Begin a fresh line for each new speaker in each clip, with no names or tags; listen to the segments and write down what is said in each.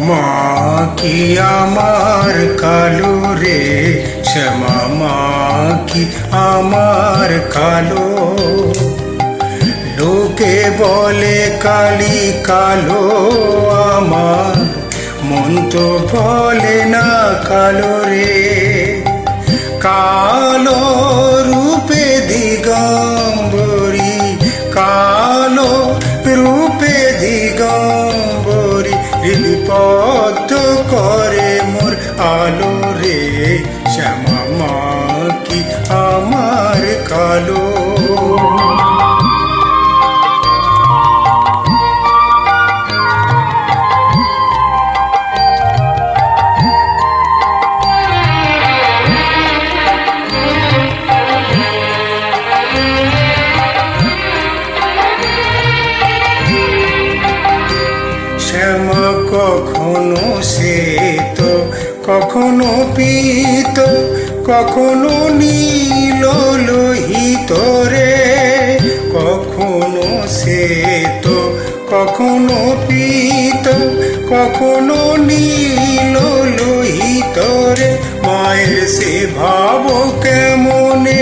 মা কি আমার কালো রে, শ্যামা মা কি আমার কালো। লোকে বলে কালি কালো, আমার মন তো বলে না কালো রে। কালো রূপে দিগম্বরী, কালো রূপে দিগম্বরী, হৃদপদ্ম করে মোর আলো রে, শ্যামা মা কি আমার কালো। শ্যামা কখনো শ্বেত, কখনো পীত, কখনো নীল লোহিত রে। কখনো শ্বেত, কখনো পীত, কখনো নীল লোহিত রে। মায়ের সে ভাব কেমনে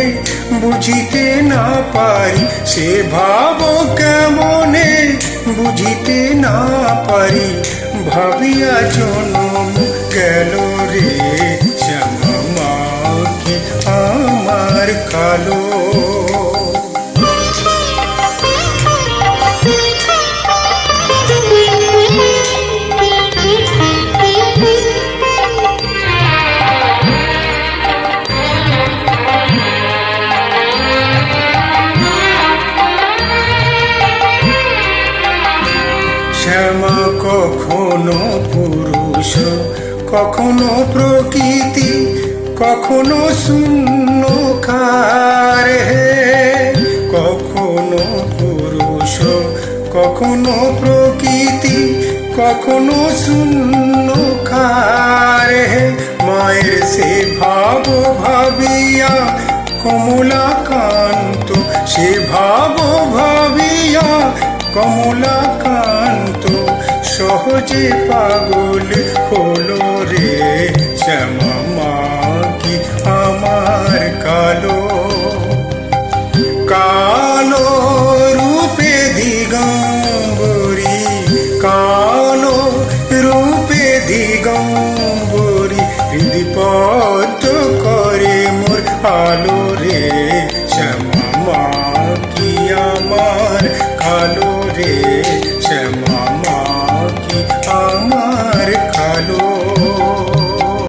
বুঝিতে না পারি, সে ভাব কেমনে বুঝিতে না পারি। ভাবিয়া জনম গেল রে, শ্যামা মা কি আমার কালো। শ্যামা কখনো পুরুষ, কখনো প্রকৃতি, কখনো শূন্যকার হে। কখনো পুরুষ, কখনো প্রকৃতি, কখনো শূন্যকার হে। মায়ের সে ভাব ভাবিয়া কমলাকান্ত, সে ভাব ভাবিয়া কমলাকান্ত, সহজে পাগল হলো রে, শ্যামা মা কি আমার কালো। কালো রূপে দিগম্বরী, কালো রূপে দিগম্বরী, হৃদপদ্ম করে মোর আলো রে, শ্যামা মা কি আমার কালো।